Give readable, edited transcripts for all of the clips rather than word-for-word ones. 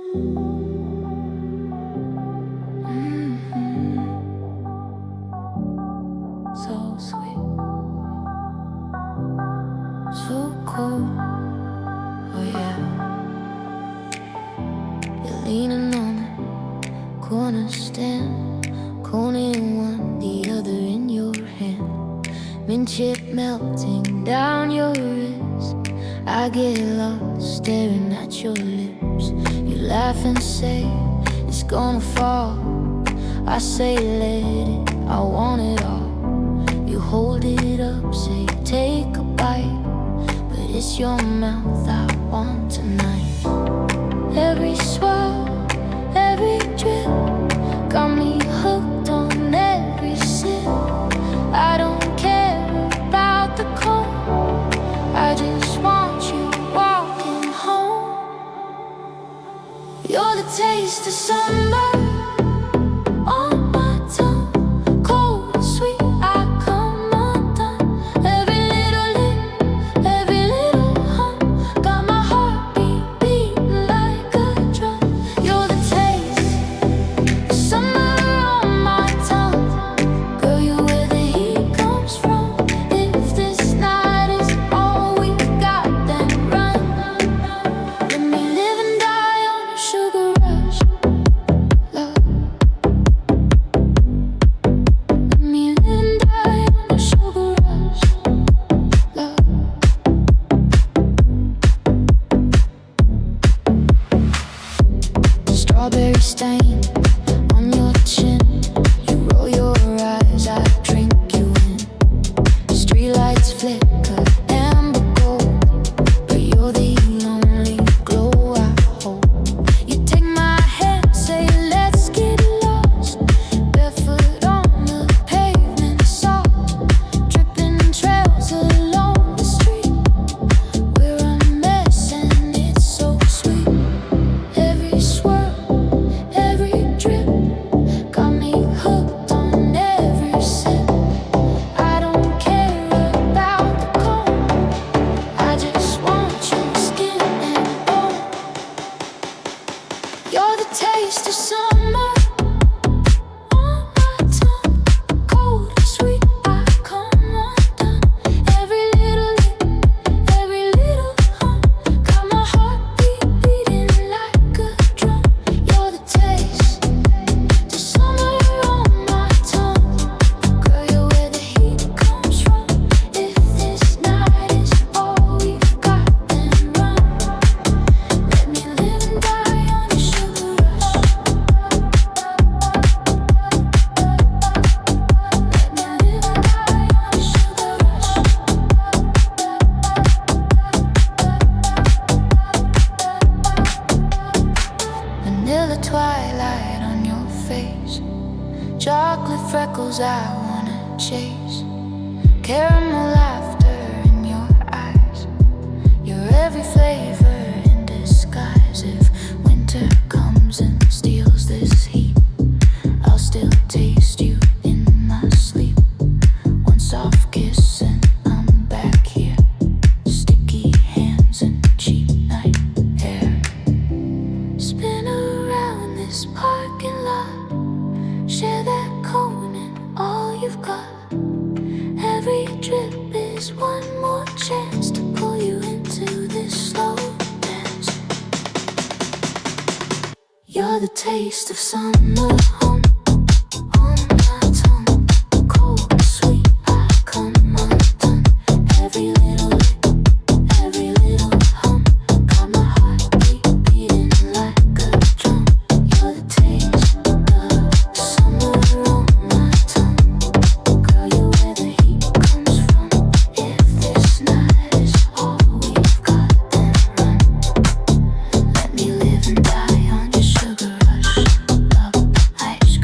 So sweet, so cold. Oh yeah, you're leaning on the corner stand, holding one, the other in your hand. Mint chip melting down your wrist. I get lost staring at your lips. You laugh and say it's gonna fall. I say let it, I want it all. You hold it up, say take a bite, but it's your mouth I want tonight. Every swirl, every drip, got me hooked on every sip. I don't care about the cold, I just want you walking home. You're the taste of summer on my tongue, cold and sweet. I come undone. Every little lick, every little hum, got my heartbeat beating like a drum. You're the taste of summer on my tongue. Girl, you're where the heat comes from. If this night is all we got, then run. Let me live and die on your sugar rush, love. Let me live and die on your sugar rush, love. Strawberry stain on your chin. You roll your eyes, I drink you in. Streetlights flicker, amber gold, but you're the only glow I hold. You take my hand, say let's get lost. Barefoot on the pavement, soft, dripping trails along the street. We're a mess and it's so sweet. Every swirl, every drip, got me hooked on every sip. I don't care about the cold, I just want your skin and bone. You're the taste of summer on my tongue, cold and sweet. I come undone. Every little lick, every little hum, got my heartbeat beating like a drum. You're the taste of summer on my tongue. Girl, you're where the heat comes from. If this night is all we've got, then run. Let me live and die on your sugar rush. Let me live and die on your sugar rush. Vanilla twilight on your face, chocolate freckles I wanna chase, caramel laughter in your eyes. You're every flavor in disguise. If winter comes and steals this heat, I'll still taste you in my sleep. One soft kiss and I'm back here. Sticky hands and cheap night air. Spin around this parking lot, share that cone and all you've got. Every drip is one more chance to pull you into this slow dance. You're the taste of summer on my tongue, cold and sweet. I come undone. Every little lick, every little hum, got my heartbeat beating like a drum. You're the taste of summer on my tongue. Girl, you're where the heat comes from. If this night is all we've got, then run. Let me live and die on your sugar rush, love, ice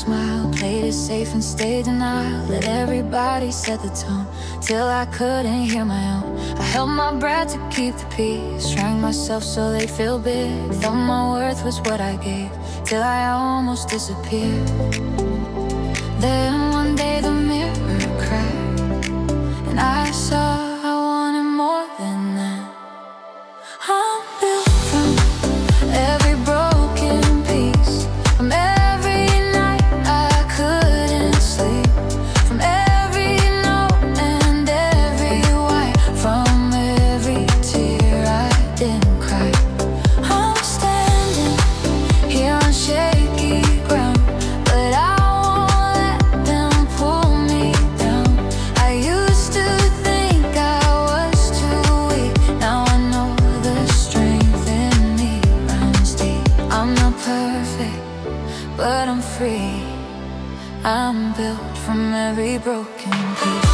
smile, played it safe and stayed denial. Let everybody set the tone till I couldn't hear my own. I held my breath to keep the peace, shrank myself so they'd feel big. Thought my worth was what I gave till I almost disappeared. Then one day the mirror cracked and I saw I wanted more than that. I'm built from every broken piece, from every night I couldn't sleep, from every note and every why, from every tear I didn't cry. I'm standing here on shaky ground, but I won't let them pull me down. I used to think I was too weak, now I know the strength in me runs deep. I'm not perfect, but I'm free. I'm built from every broken piece.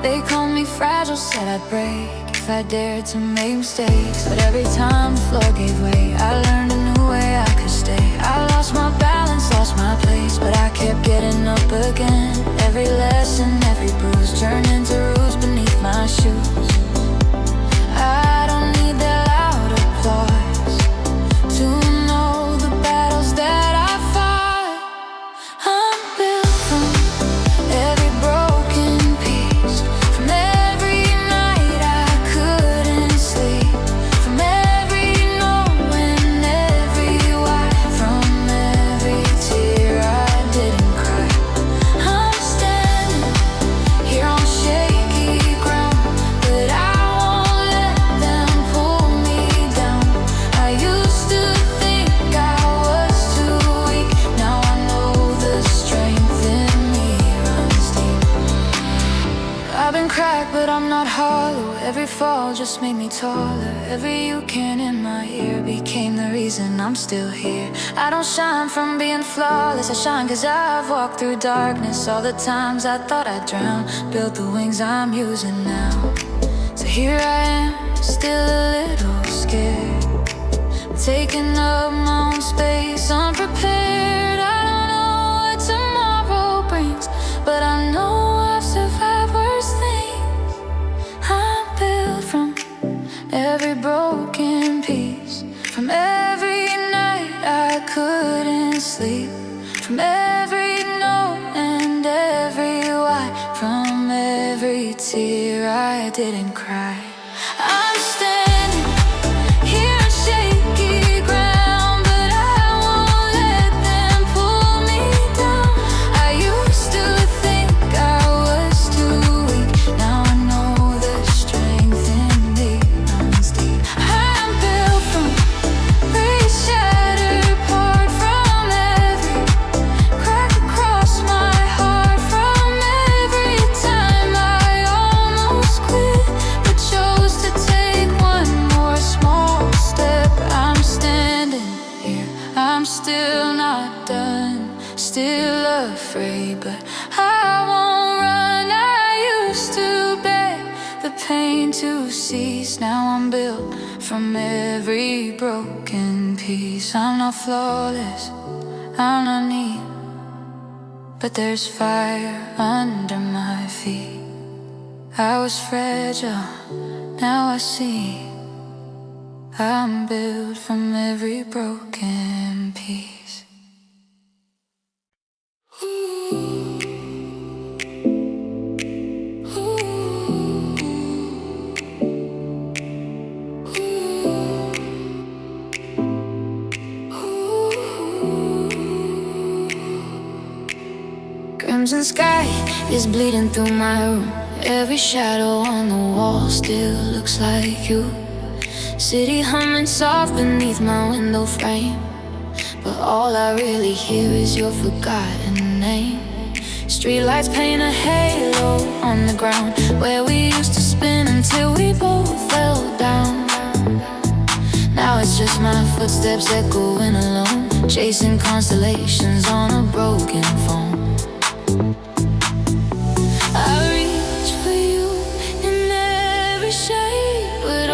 They called me fragile, said I'd break if I dared to make mistakes. But every time the floor gave way, I learned a new way I could stay. I lost my balance, lost my place, but I kept getting up again. Every lesson, every bruise turned into roots beneath my shoes. I don't need that loud applause to know the battles that I fought. I'm built from every broken piece, from every night I couldn't sleep, from every no and every why, from every tear I didn't cry. I'm standing here on shaky ground, but I won't let them pull me down. I used to think I was too weak, now I know the strength in me runs deep. I've been cracked, but I'm not hollow. Every fall just made me taller. Every you can in my ear became the reason I'm still here. I don't shine from being flawless, I shine cause I've walked through darkness. All the times I thought I'd drown, built the wings I'm using now. So here I am, still a little scared, taking up my own space, unprepared. I don't know what tomorrow brings, but I know I've survived worse things. I'm built from every broken piece, from every night I couldn't sleep, from every no and every why, from every tear I didn't cry. I'm standing here on shaky ground, but I won't let them pull me down. I used to think I was too weak, now I know the strength in me runs deep. I'm built from every shattered part, from every crack across my heart, from every time I almost quit, but chose to take one more small step. I'm standing here, I'm still not done, still afraid, but I won't run. I used to beg the pain to cease, now I'm built from every broken piece. I'm not flawless, I'm not neat, but there's fire under my feet. I was fragile, now I see I'm built from every broken piece. Crimson sky is bleeding through my room. Every shadow on the wall still looks like you. City humming soft beneath my window frame, but all I really hear is your forgotten name. Streetlights paint a halo on the ground where we used to spin until we both fell down. Now it's just my footsteps echoing alone, chasing constellations on a broken phone. I reach for you in every shade, but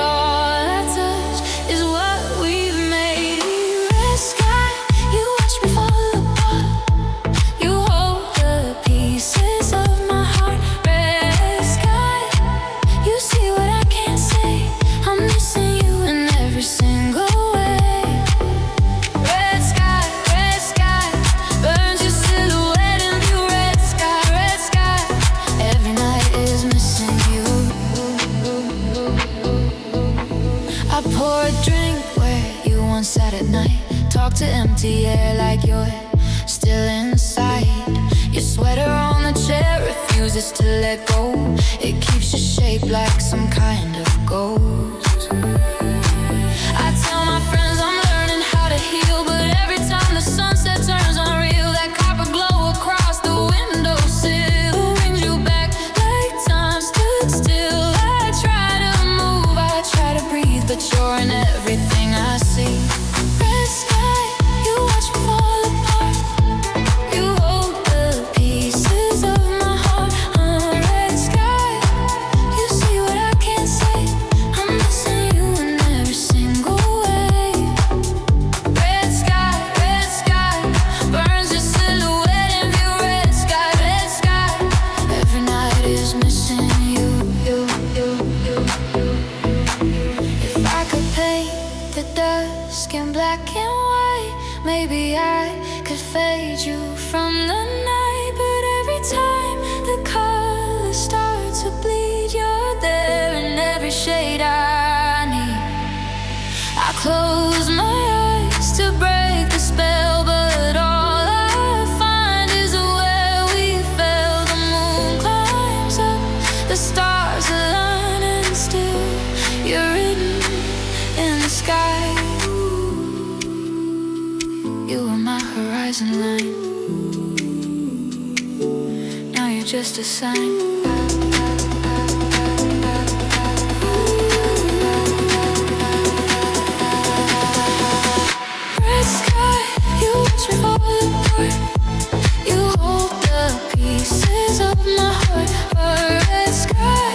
I pour a drink where you once sat at night. Talk to empty air like you're still inside. Your sweater on the chair refuses to let go. It keeps you shaped like some kind of ghost. I tell my friends I'm learning how to heal, but every time the sunset turns unreal, that copper glow across the windowsill brings you back like time stood still. I try to move, I try to breathe, but you're in everything I see. Red sky, you watch me fall apart. You hold the pieces of my heart. Red sky, you see what I can't say. I'm missing you in every single way. Red sky burns your silhouette in view. Red sky, every night is missing you. If I could paint the dusk in black and white, maybe I could fade you from the night. But every time the colors start to bleed, you're there in every shade I need. I close my eyes to break the spell, but all I find is where we fell. The moon climbs up, the stars align, and still you're written in the sky. You were my horizon line. Now you're just a sign. Red sky, you watch me fall apart. You hold the pieces of my heart. Red sky,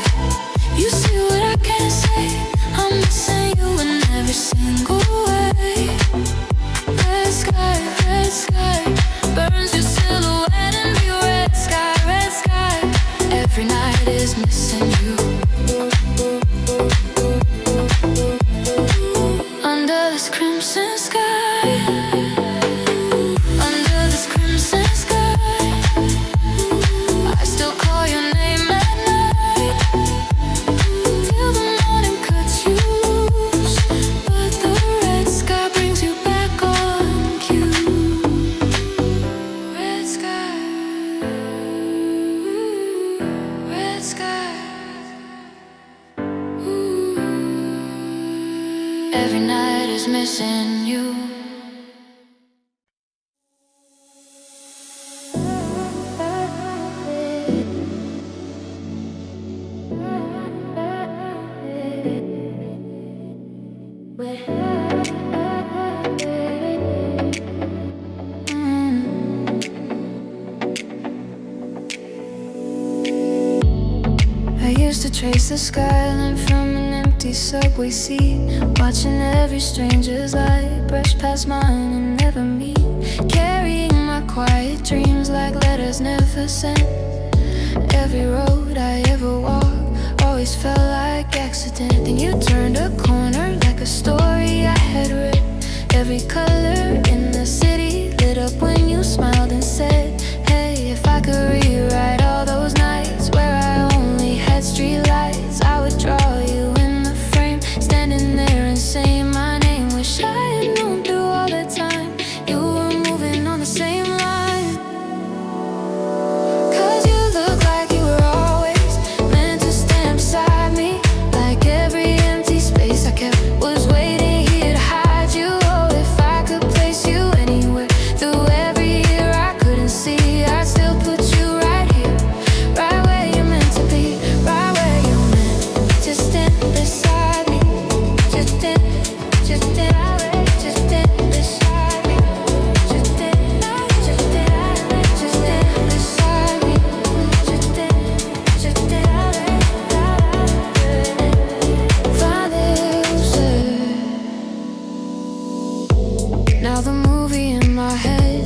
you see what I can't say. I'm missing you in every single way. Red sky burns your silhouette in view. Red sky, every night is missing you. Under this crimson sky, under this crimson sky, I still call your name at night, till the morning cuts you loose. But the red sky brings you back on cue. Red sky, red sky. Every night is missing you. I used to trace the skyline from an empty subway seat, watching every stranger's light brush past mine and never meet, carrying my quiet dreams like letters never sent. Every road I ever walked always felt like accident. Then you turned a corner like a story I had read. Every color in the city lit up when you smiled and said, hey, if I could rewrite all those nights where I only had street lights, I would draw you in the frame, standing there and saying my name. Wish I had known through all the time you were moving on the same line. 'Cause you look like you were always meant to stand beside me. Like every empty space I kept was waiting here to hide you. Oh, if I could place you anywhere through every year I couldn't see, I'd still put you right here, right where you're meant to be, right where you're meant to stand beside me. Just stand beside me. Just stand beside me. Now the movie in my head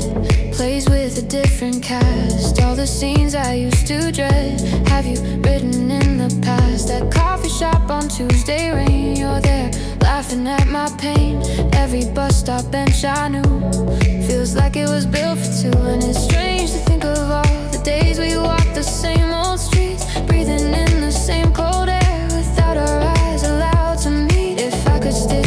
plays with a different cast. All the scenes I used to dread have you written in the past. That coffee shop on Tuesday rain, you're there laughing at my pain. Every bus stop bench I knew feels like it was built for two. And it's strange to think of all the days we walked the same old streets, breathing in the same cold air without our eyes allowed to meet. If I could stay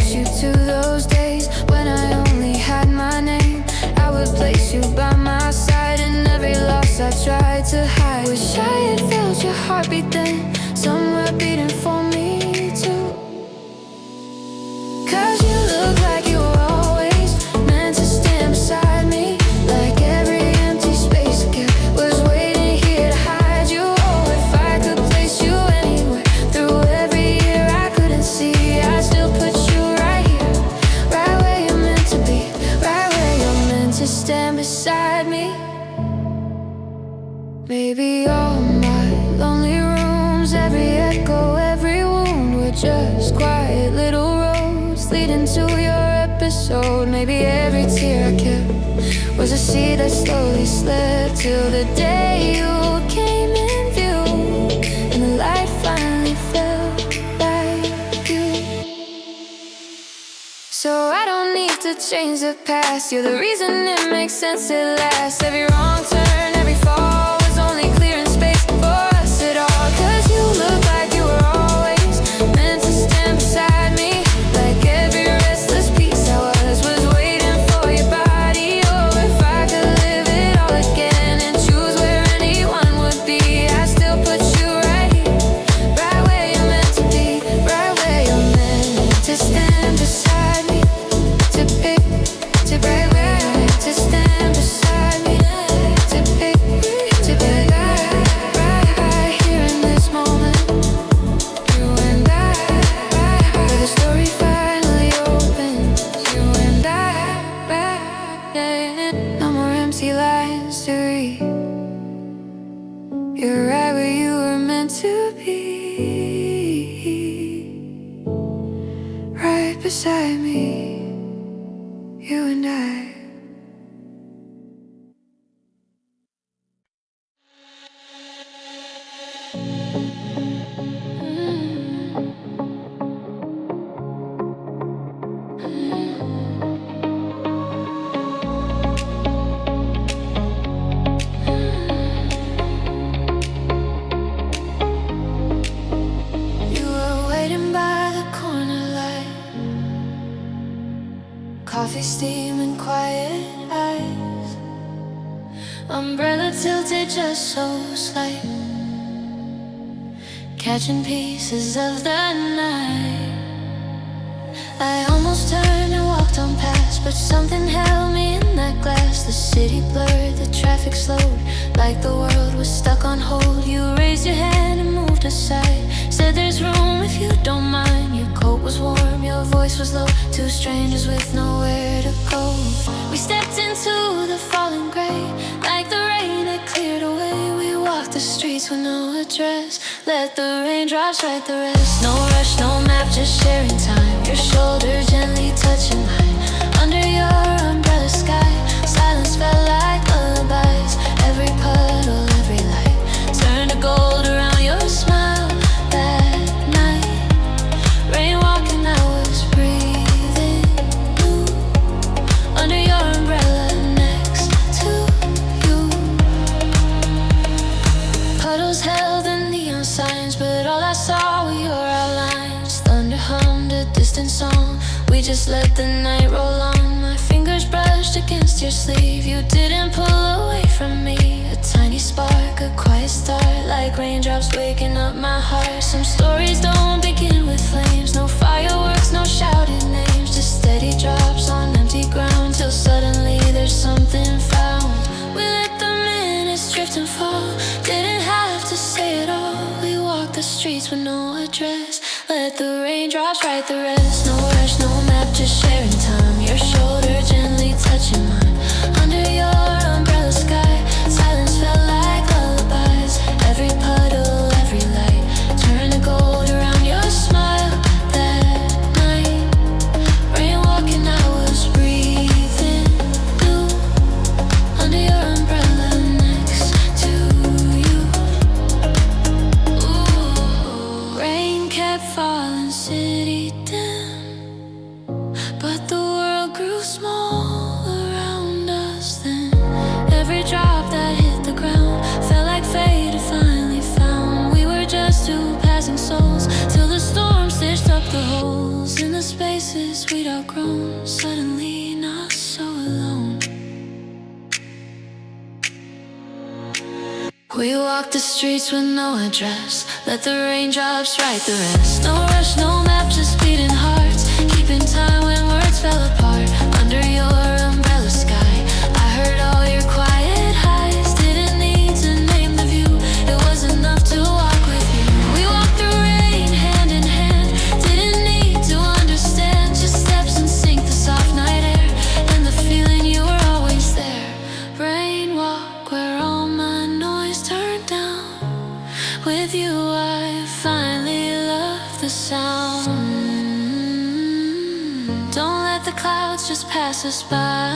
'Cause you look like you were always meant to stand beside me. Like every empty space I kept was waiting here to hide you. Oh, if I could place you anywhere through every year I couldn't see, I'd still put you right here, right where you're meant to be, right where you're meant to stand beside me. Maybe all my lonely rooms, every echo, every wound were just quiet little roads leading to your episode. Maybe every tear I kept was a seed that slowly slept till the day you came in view and the light finally felt like you. So I don't need to change the past, you're the reason it makes sense at last. Every wrong turn, every fall was only clearing space for us at all. 'Cause you look like you were always meant to stand beside me. Like every restless piece I was waiting for your body. Oh, if I could live it all again and choose where anyone would be, I'd still put you right here, right where you're meant to be, right where you're meant to stand beside me. To pick, to right where you're meant to stand beside me. To pick, to be right here in this moment. You and I, where the story finally opens. You and I, yeah. No more empty lines to read. You're right where you were meant to be, right beside me. You and I. You were waiting by the corner light, coffee steaming, quiet eyes, umbrella tilted just so slight, catching pieces of the night. I almost turned and walked on past, but something held me in that glass. The city blurred, the traffic slowed, like the world was stuck on hold. You raised your hand and moved aside, said there's room if you don't mind. Your coat was warm, your voice was low, two strangers with nowhere to go. We stepped into the falling gray, like the rain had cleared away. We walked the streets with no address, let the raindrops write the rest. No rush, no map, just sharing time, your shoulder gently touching mine. Under your umbrella sky, silence felt like lullabies. Every puddle, every light turned to gold around your smile that night. Rain walking, I was breathing new under your umbrella next to you. Puddles held the neon signs, but all I saw were your outlines. Thunder hummed a distant song, we just let the night roll on. My fingers brushed against your sleeve, you didn't pull away from me. A tiny spark, a quiet start, like raindrops waking up my heart. Some stories don't begin with flames, no fireworks, no shouted names, just steady drops on empty ground, till suddenly there's something found. We let the minutes drift and fall, didn't have to say it all. We walked the streets with no address, let the raindrops write the rest. No rush, no map, just sharing time, your shoulder gently touching mine. Under your umbrella sky, silence felt like lullabies. Every puddle, every light turned to gold around your smile that night. Rain walking, I was breathing new under your umbrella next to you. Ooh. Rain kept falling, city dim, but the world grew small around us then. Every drop that hit the ground felt like fate had finally found. We were just two passing souls, till the storm stitched up the holes in the spaces we'd outgrown. Suddenly not so alone. We walked the streets with no address, let the raindrops write the rest. No rush, no map, just beating hearts, keeping time. the clouds just pass us by.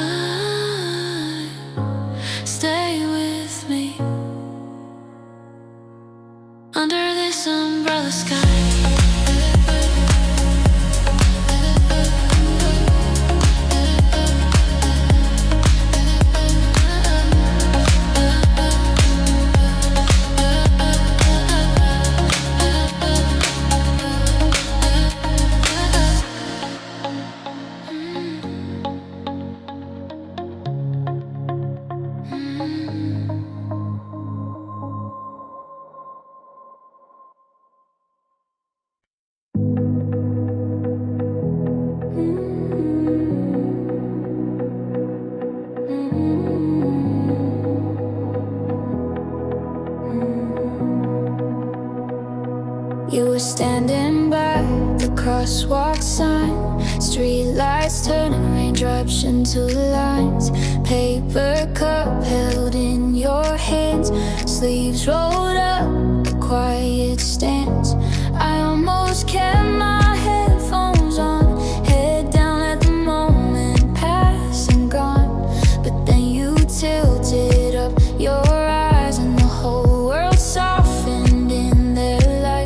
Stay with me under this umbrella sky. You were standing by the crosswalk sign, street lights turning raindrops into lines, paper cup held in your hands, sleeves rolled up, a quiet stance. I almost kept my headphones on, head down at the moment, past and gone. But then you tilted up your eyes and the whole world softened in their light.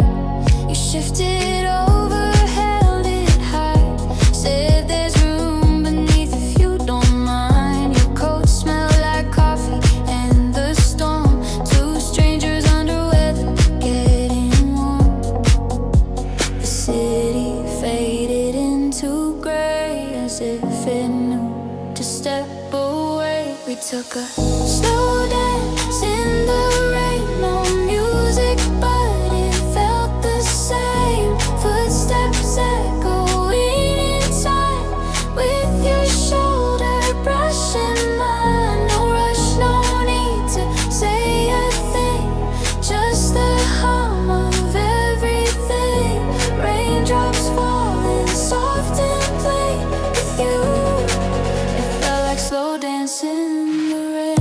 You shifted over, held it high, said there's room beneath if you don't mind. Your coat smelled like coffee and the storm, two strangers under weather getting warm. The city faded into gray as if it knew to step away. We took a slow dance in the rain, no music but it felt the same. Footsteps echoing in time, with your shoulder brushing mine. No rush, no need to say a thing, just the hum of everything. Raindrops falling soft and plain with you. It felt like slow dancing in the rain.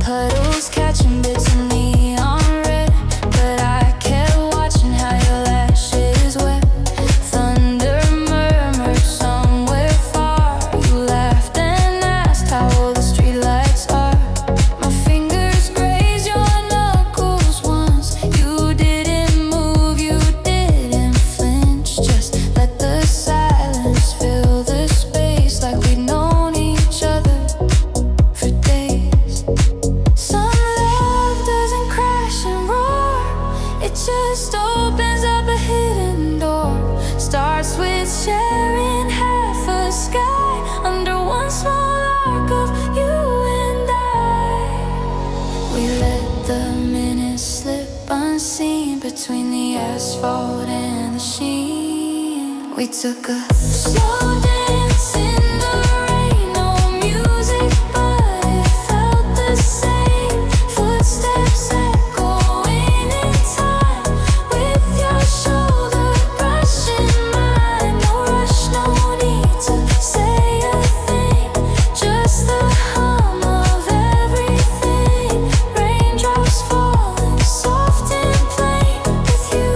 Puddles catching bits of neon red, but I kept watching how your lashes wet. Thunder murmured somewhere far. You laughed and asked how old the streetlights are. My fingers grazed your knuckles once. You didn't move, you didn't flinch. Just let the silence fill the space, like we'd known each other for days. Some love doesn't crash and roar, it just opens up a hidden door. Starts with sharing half a sky under one small arc of you and I. We let the minutes slip unseen between the asphalt and the sheen. We took a slow dance in the rain, no music but it felt the same. Footsteps echoing in time, with your shoulder brushing mine. No rush, no need to say a thing, just the hum of everything. Raindrops falling soft and plain with you.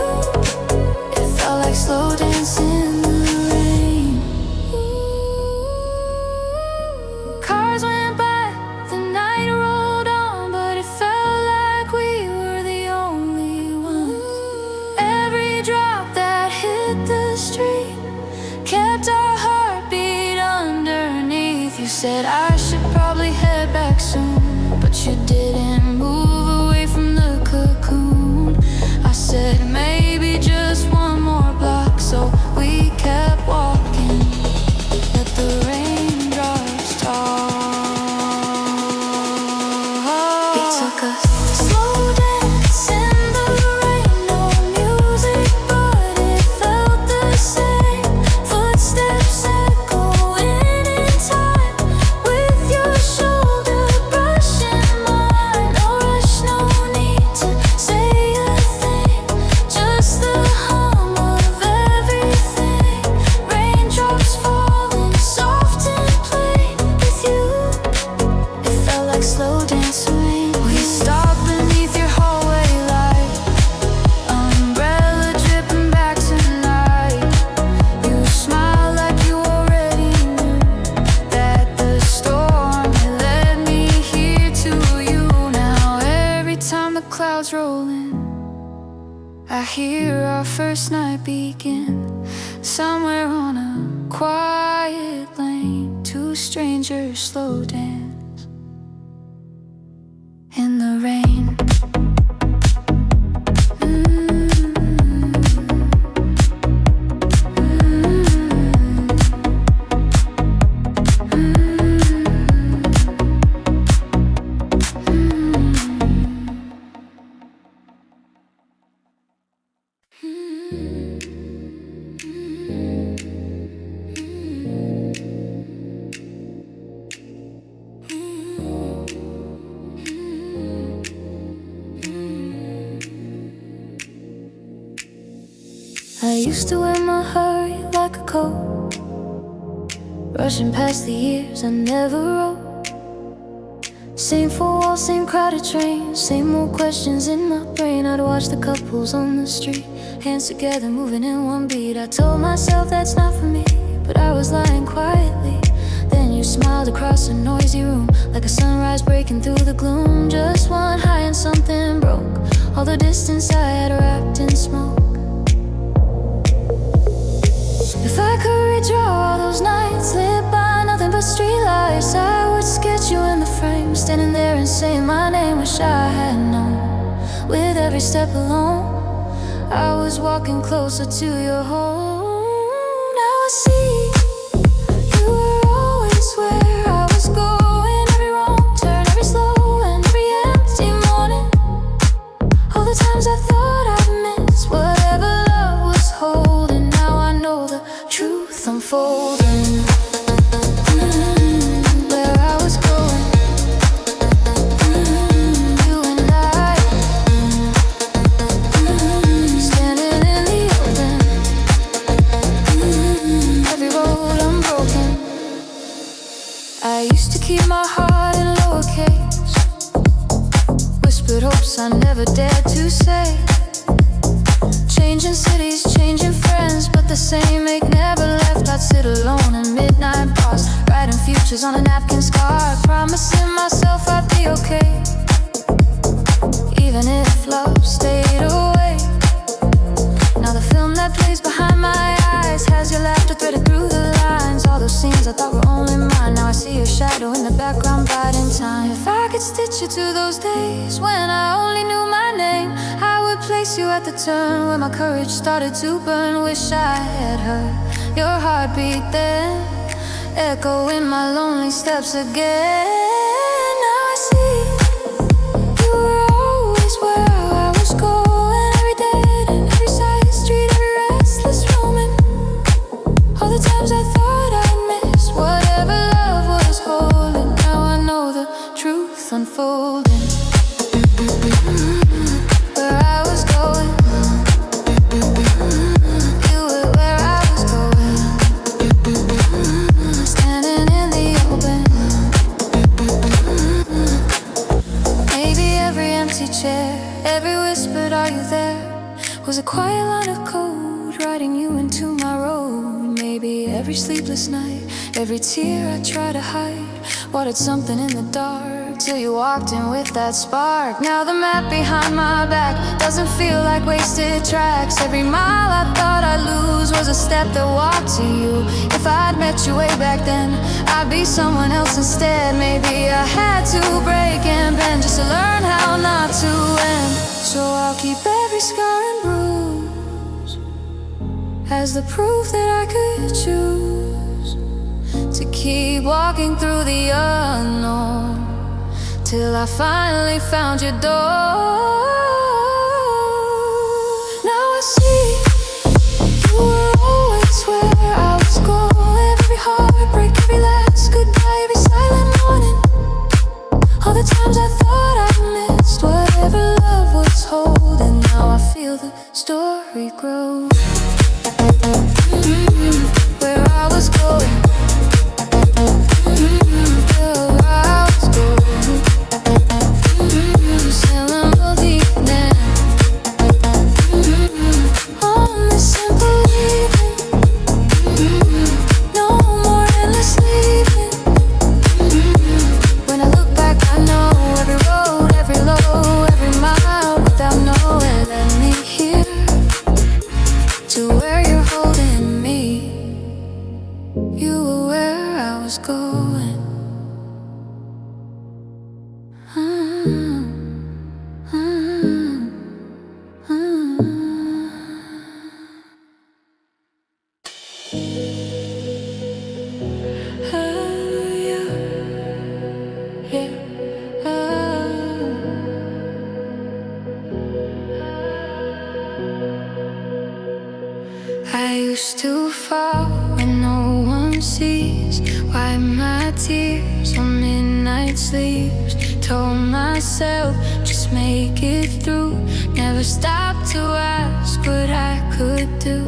It felt like slow dancing in the rain. Cars went by, the night rolled on, but it felt like we were the only ones. Every drop that hit the street kept our heartbeat underneath. You said I should probably head back soon, but you didn't move away from the cocoon. I said maybe just one more block, so we kept walking. Let the raindrops talk. We took a slow dance in the rain, no music but it felt the same. Footsteps echoing in time, with hear our first night begin. Somewhere on a quiet lane, two strangers slow dance in the rain. I used to wear my hurry like a coat, rushing past the years I never wrote. Same four walls, same crowded trains, same old questions in my brain. I'd watch the couples on the street, hands together moving in one beat. I told myself that's not for me, but I was lying quietly. Then you smiled across a noisy room, like a sunrise breaking through the gloom. Just one high and something broke, all the distance I had wrapped in smoke. If I could redraw all those nights lit by nothing but streetlights, I would sketch you in the frame, standing there and saying my name. Wish I had known, with every step alone, I was walking closer to your home. Now I see you were always where I was going. Every wrong turn, every slow and every empty morning. All the times I thought I'd miss whatever love was holding. Now I know the truth unfolding. Where I was going, you and I, standing in the open. Every road unbroken. I used to keep my heart in lowercase, whispered hopes I never dared to say. Changing cities, changing friends, but the same ache never left. I'd sit alone in midnight bars, writing futures on a napkin scar, promising myself I'd be okay, even if love stayed away. Now the film that plays behind my eyes has your laughter threaded through the lines. All those scenes I thought were only mine, now I see your shadow in the background biding time. If I could stitch you to those days when I only knew my name, I would place you at the turn where my courage started to burn. Wish I had heard your heartbeat then, echo in my lonely steps again. Now I see you were always where I was going. Every dead and every side street, every restless moment. All the times I thought I'd miss whatever love was holding. Now I know the truth unfolding. Where I was going, you were where I was going, standing in the open. Maybe every empty chair, every whispered "are you there?" was a quiet line of code, writing you into my road. Maybe every sleepless night, every tear I tried to hide, watered something in the dark till you walked in with that spark. Now the map behind my back doesn't feel like wasted tracks. Every mile I thought I'd lose was a step that walked to you. If I'd met you way back then, I'd be someone else instead. Maybe I had to break and bend just to learn how not to end. So I'll keep every scar and bruise as the proof that I could choose to keep walking through the unknown till I finally found your door. Now I see you were always where I was going. Every heartbreak, every last goodbye, every silent morning. All the times I thought I missed whatever love was holding. Now I feel the story grow. Where I was going, on this simple evening, no more endless was going. I used to fall when no one sees, wipe my tears on midnight sleeps. Told myself just make it through, never stop to ask what I could do.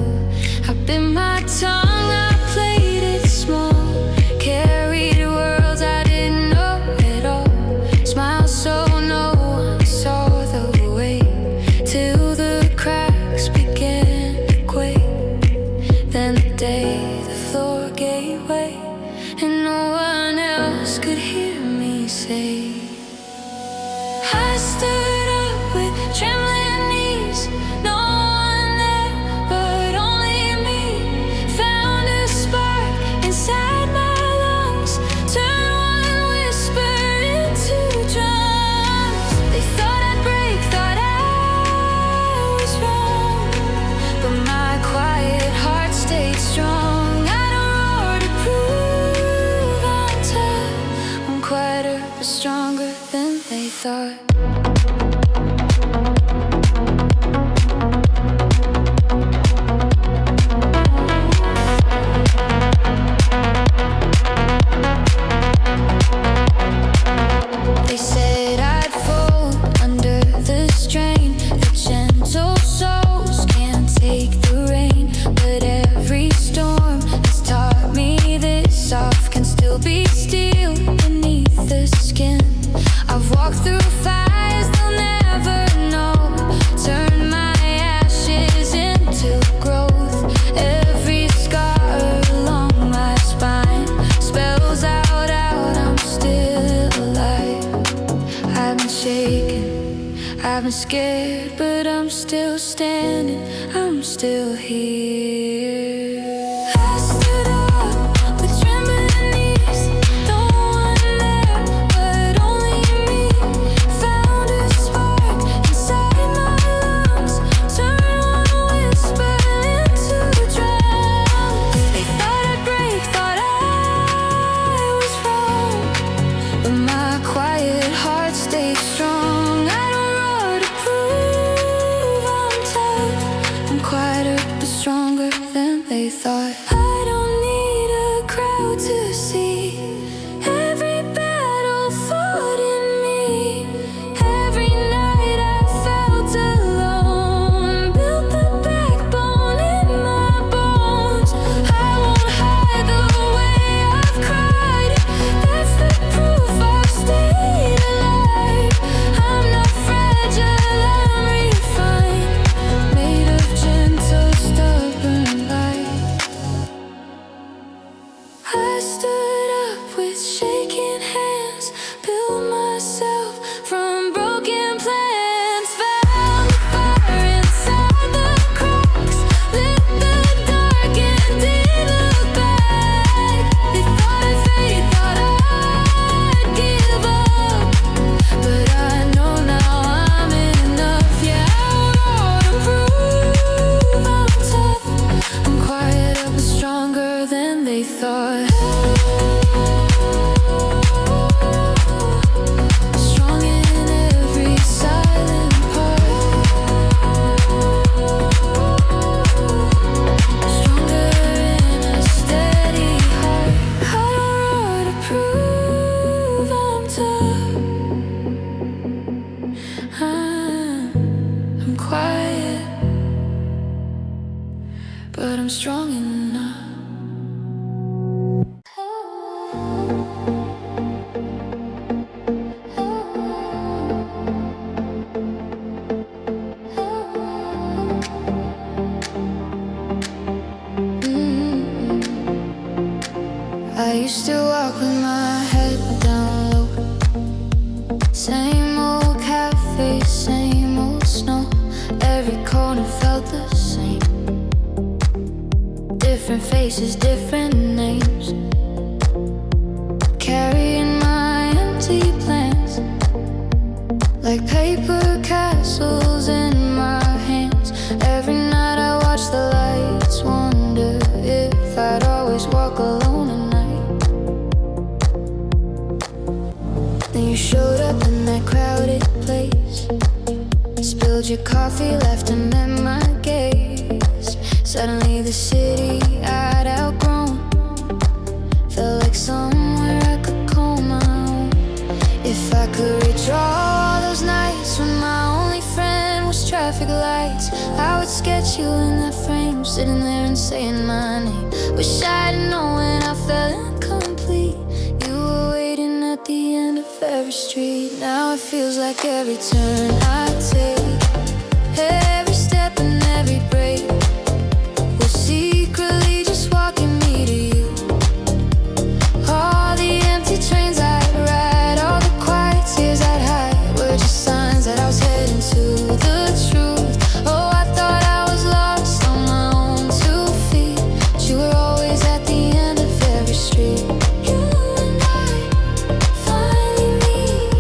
I bit my tongue, I played it small, carried worlds I didn't know at all. Smiled so no one saw the way, till the cracks began to quake. Then the day the floor gave way, and no one else could hear me say. I stood up with trembling knees, no one there but only me. Found a spark inside my lungs, turned one whisper into drums. They thought I'd break, thought I was wrong, but my quiet heart stayed strong. I don't roar to prove I'm tough, I'm quieter but stronger than they thought. They said I'd fold under the strain, the gentle souls can't take the rain. But every storm has taught me this, soft can still be steel beneath the skin. I've walked through fires they'll never know, turned my ashes into growth. Every scar along my spine spells out, I'm still alive. I've been shaken, I've been scared, but I'm still standing, I'm still here. I stood up with trembling knees, no one there but only me. Found a spark inside my lungs, turned one whisper into drums. They thought I'd break, thought I was wrong, but my quiet heart stayed strong. I don't roar to prove I'm tough, I'm quieter but stronger than they thought. I don't need a crowd to see every battle fought in me. Every night I felt alone, built the backbone in my bones. I won't hide the way I've cried, that's the proof I've stayed alive. I'm not fragile, I'm refined, made of gentle, stubborn light. I stood up with shaking hands, built myself from broken plans. Found the fire inside the cracks, lit the dark and didn't look back. They thought I'd fade, thought I'd give up, but I know now I'm enough. Yeah, I wrote to prove I'm tough, I'm quieter but stronger than they thought. Strong in every silent part, stronger in a steady heart. I don't roar to prove I'm tough, I'm quiet, but I'm strong enough. I used to walk with my head down low, same old cafe, same old snow. Every corner felt the same, different faces, different names. like paper castles in my hands. Every night I watch the lights, wonder if I'd always walk alone at night. Then you showed up in that crowded place, spilled your coffee, left and met my gaze. Suddenly the city I'd outgrown felt like somewhere I could call my own. If I could redraw all those nights when my only friend was traffic lights, I would sketch you in that frame, sitting there and saying my name. Wish I'd known when I felt incomplete, you were waiting at the end of every street. Now it feels like every turn I take, every step and every break, was secretly just walking me to you. All the empty trains I'd ride, all the quiet tears I'd hide, were just signs that I was heading to the truth. Oh, I thought I was lost on my own 2 feet, but you were always at the end of every street. You and I finally meet,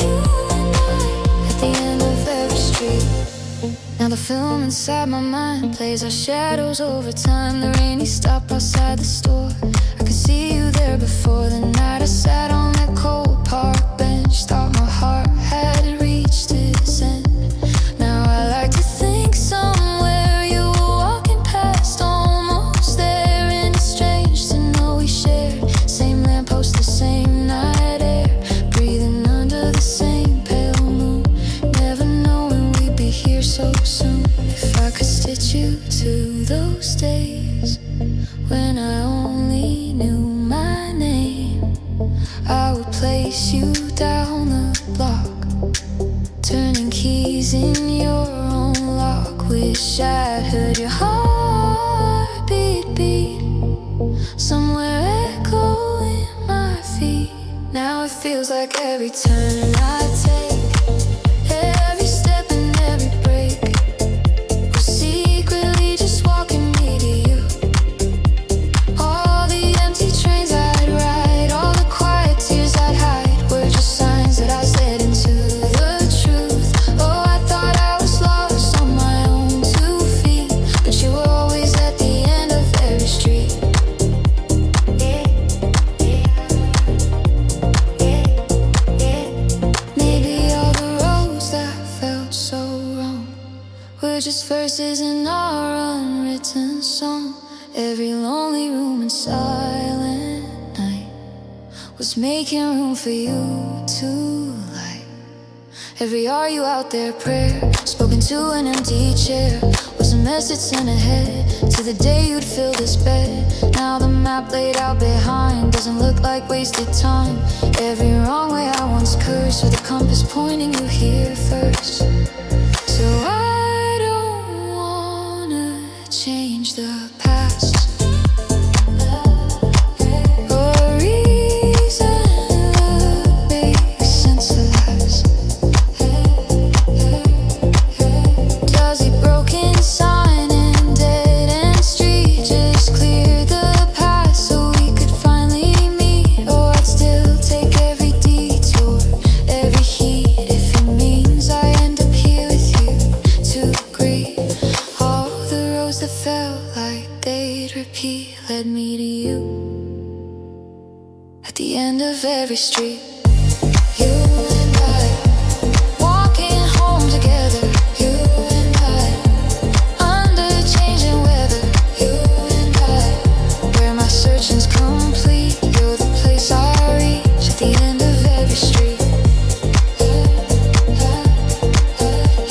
you and I at the end of every street. Now the film inside my mind plays our shadows over time. The rainy stop outside the store, I could see you there before the night I sat on that cold park bench. Thought my heart had reached its end. Now I like to think somewhere you were walking past, almost there. And it's strange to know we shared same lamppost, the same night air, breathing under the same pale moon, never knowing we'd be here so soon. If I could stitch you to those days when I only knew my name, I would place you down the block, turning keys in your own lock. Wish I'd heard your heartbeat beat, somewhere echoing my feet. Now it feels like every turn I take, every step and every break, was secretly just walking me to you. All the empty trains I'd ride, all the quiet tears I'd hide, were just signs that I was heading to the truth. Oh, I thought I was lost on my own 2 feet, but you were always at the end of every street. Maybe all the roads that felt so wrong were just verses in our unwritten song. Every lonely room and silent night was making room for you to light. Every "are you out there" prayer spoken to an empty chair was a message sent ahead to the day you'd fill this bed. Now the map laid out behind doesn't look like wasted time. Every wrong way I once cursed, with the compass pointing you here first. So I don't wanna change the past, or a reason that makes sense of lies. Does a broken sign and dead-end street just clear the path so we could finally meet? Or I'd still take every detour, every heat, if it means I end up here with you to agree. All the roads that felt like they'd repeat led me to you at the end of every street. You and I walking home together, you and I under changing weather, you and I where my searching's complete. You're the place I reach at the end of every street.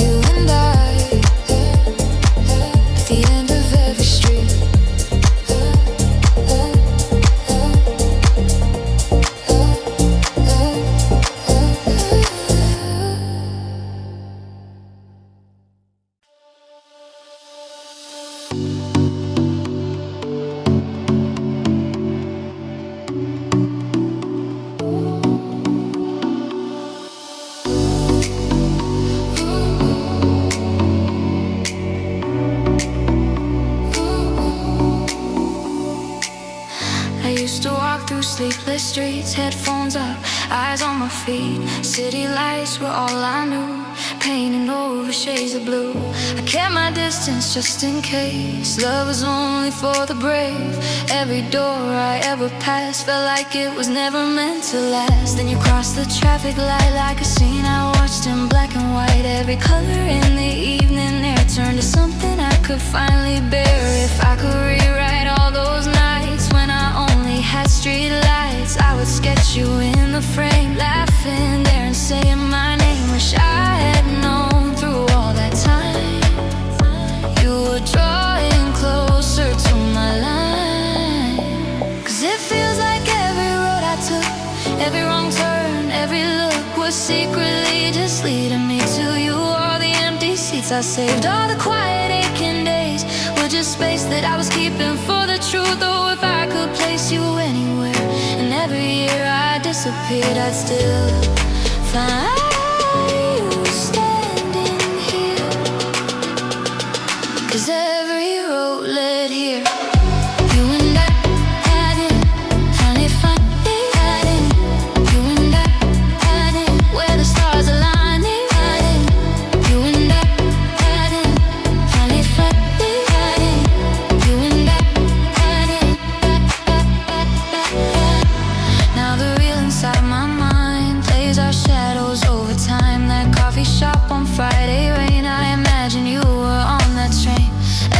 You and I at the end of every street. Sleepless streets, headphones up, eyes on my feet. City lights were all I knew, painting over shades of blue. I kept my distance just in case. Love was only for the brave. Every door I ever passed felt like it was never meant to last. Then you crossed the traffic light like a scene I watched in black and white. Every color in the evening air turned to something I could finally bear. If I could rewrite all those nights when I only had street lights, I would sketch you in the frame, laughing there and saying my name. Wish I had known through all that time you were drawing closer to my line. Cause it feels like every road I took, every wrong turn, every look was secretly just leading me to you. All the empty seats I saved, all the quiet aching days were just space that I was keeping for the truth. Oh, if I could place you anywhere, and every year I disappeared, I'd still find you standing here. Cause every road led here. You and I hadn't finally finding. You and I hadn't where the stars aligning. You and I hadn't finally finding. You and I hadn't. Now the real inside my mind plays our shadows over time. That coffee shop on Friday rain, I imagine you were on that train.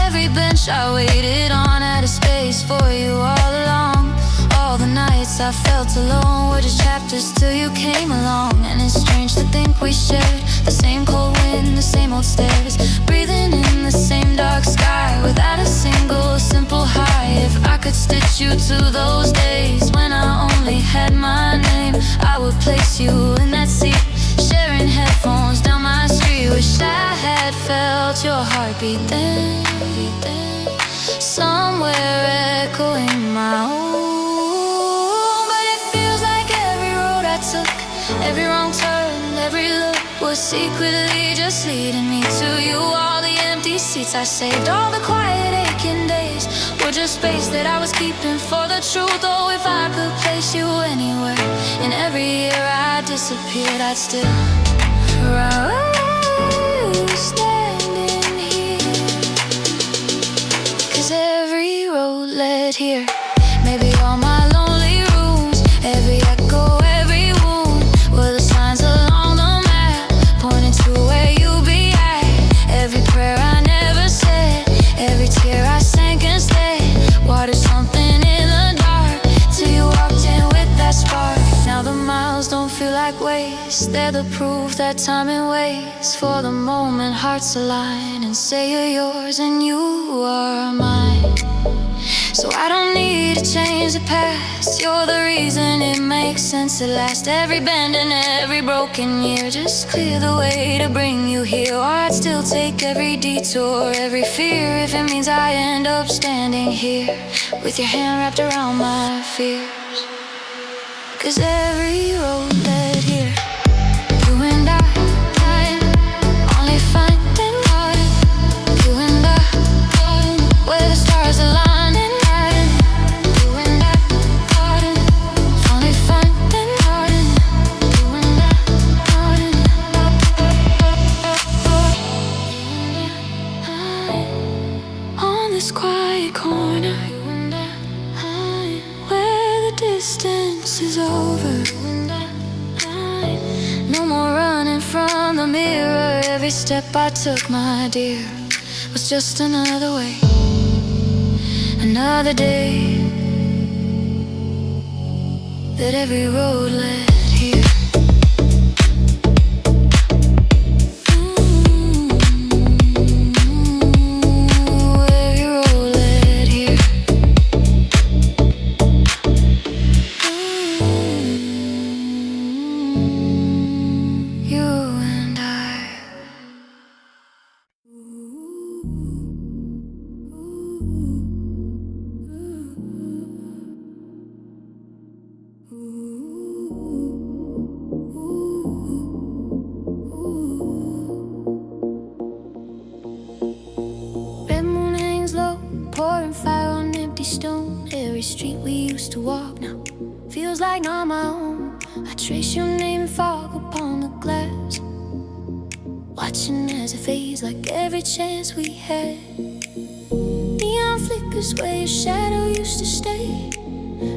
Every bench I waited on had a space for you all along. All the nights I felt alone were just chapters till you came along. And it's strange to think we shared the same cold wind, the same old stairs, breathing in the same dark sky without a single simple high. If I could stitch you to those days when I only had my name, I would place you in that seat, sharing headphones down my street. Wish I had felt your heartbeat then, somewhere echoing my own. But it feels like every road I took, every wrong turn, every look was secretly just leading me to you. All the empty seats I saved, all the quiet aching days were just space that I was keeping for the truth. Oh, if I could place you anywhere, and every year I disappeared, I'd still standing here. Cause every road led here. Maybe all my lonely rooms, every echo, every wound were the signs along the map, pointing to where you'll be at. Every prayer I never said, every tear I sank instead, watered something in the dark till you walked in with that spark. Now the miles don't feel like waste, they're the proof that timing waits for the moment hearts align and say you're yours and you are mine. So I don't need to change the past, you're the reason it makes sense at last. Every bend and every broken year just clear the way to bring you here. Or I'd still take every detour, every fear, if it means I end up standing here with your hand wrapped around my fears. Cause every road led here. You and I only finding one. You and I where the stars aligning. You and I only finding one. You and I on this quiet corner. You and I where the distance is over. No more running from the mirror. Every step I took, my dear, was just another way, another day that every road led here. Every road led here. You and I. Red moon hangs low, pouring fire on empty stone. Every street we used to walk now feels like not my own. I trace your name in fog upon the glass, watching as it fades like every chance we had. Neon flickers where your shadow used to stay.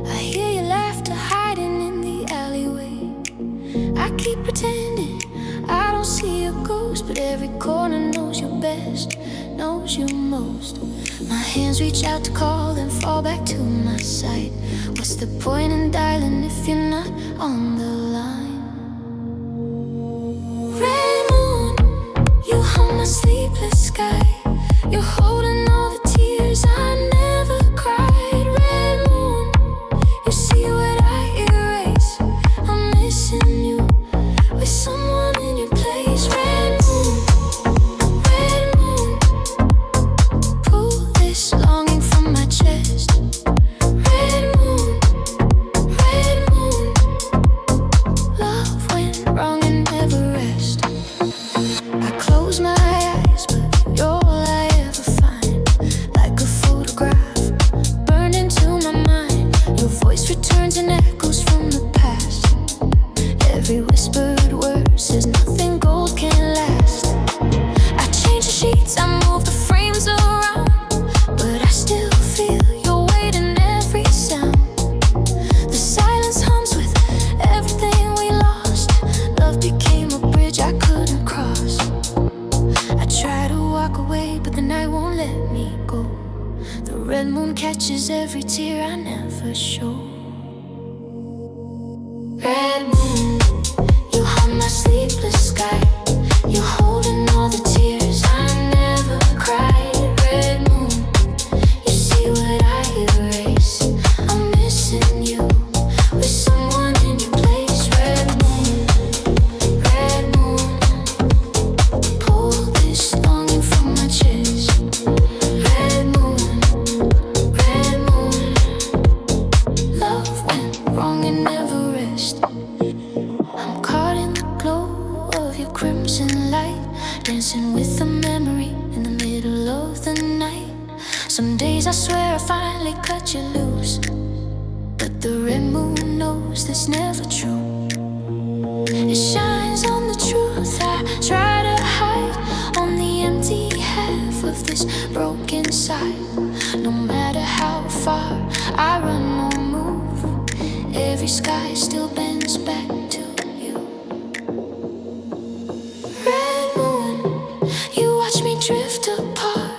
I hear your laughter hiding in the alleyway. I keep pretending I don't see your ghost, but every corner knows you best, knows you most. My hands reach out to call, then fall back to my side. What's the point in dialing if you're not on the line? Red moon, you haunt my sleepless sky. You're holding all the tears I never cried. Red moon, you see what I erase. I'm missing you with someone in your place. Red moon, pull this longing from my chest. Red moon, love went wrong and never rest. I close my eyes, but you're all I ever find. Like a photograph burned into my mind. Your voice returns and echoes from the past. Every whispered word says nothing gold can last. I change the sheets, I move the frames around, but I still feel your weight in every sound. The silence hums with everything we lost. Love became a bridge I couldn't cross. I try to walk away, but the night won't let me go. The red moon catches every tear I never show. Red moon, you haunt my sleepless sky. You're holding all the tears I never cried. Red moon, you see what I erase. I'm missing you with someone in your place. Red moon, pull this longing from my chest. Red moon, love went wrong and never rest. I'm caught in the glow of your crimson light, dancing with a memory in the middle of the night. Some days I swear I finally cut you loose, but the red moon knows that's never true. It shines on the truth I try to hide, on the empty half of this broken side. No matter how far I run or move, every sky still bends back to you. Red moon, you watch me drift apart.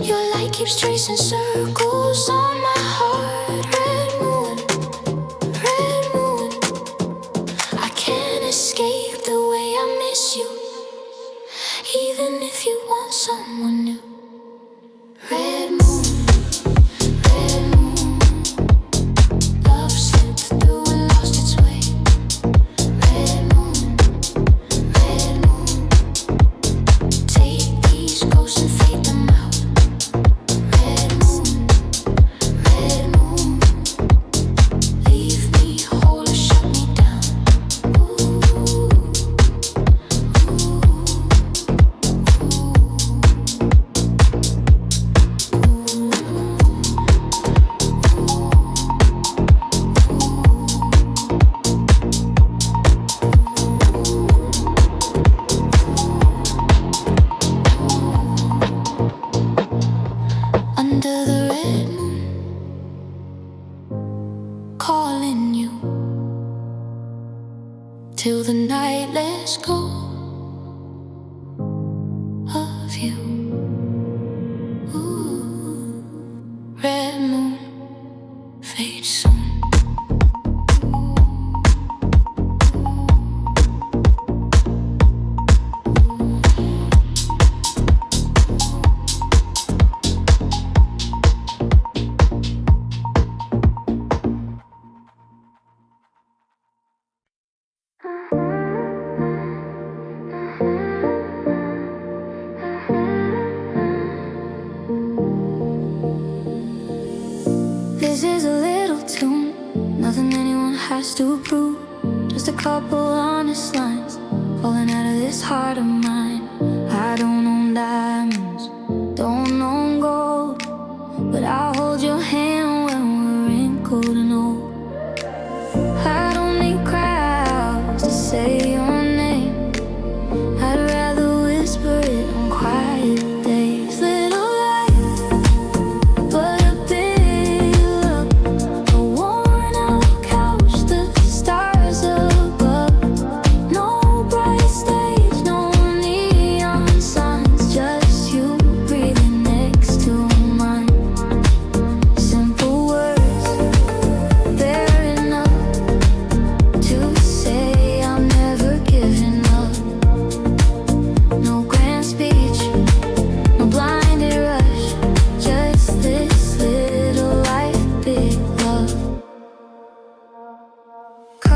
Your light keeps tracing circles on my heart. Red moon, I can't escape the way I miss you, even if you want someone new. Red moon, love slipped through and lost its way. Red moon, take these ghosts and fade them out. Red moon, leave me whole or shut me down. Under the red moon, calling you till the night lets go of you. Ooh, red moon fades soon. This is a little tune, nothing anyone has to prove. Just a couple honest lines falling out of this heart of mine. I don't own diamonds, don't own gold, but I'll hold your hand when we're wrinkled and old.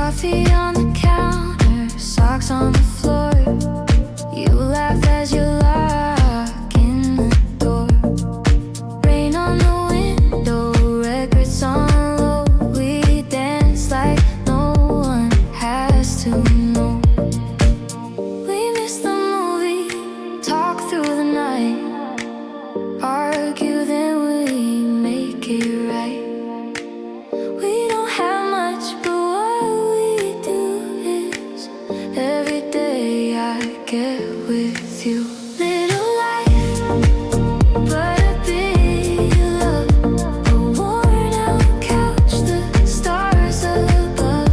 Coffee on the counter, socks on the floor. You laugh as you lock in the door. Rain on the window, records on low. We dance like no one has to know. We miss the movie, talk through the night. Argue, then we make it right. We don't have much, but what we do is every day I get with you. Little life, but a big love. A worn out couch, the stars above.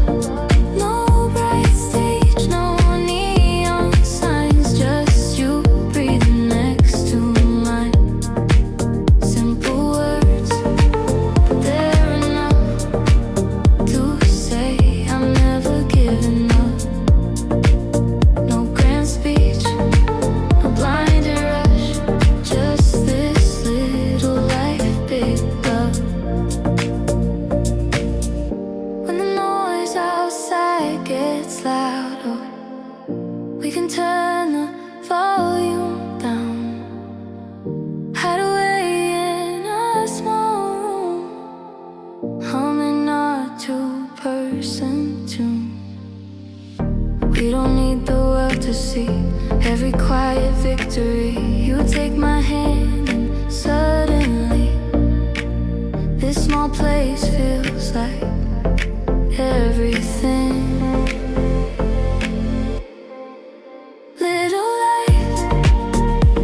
No bright stage, no neon signs, just you breathing next to mine. Simple words, but they're enough to say I'm never giving up. No grand speech, no blinded rush, just this little life, big love. When the noise outside gets louder, we can turn the volume down. Hide away in a small room, humming our two-person tune. We don't need the world to see every quiet victory. You take my hand and suddenly this small place feels like everything. Little life,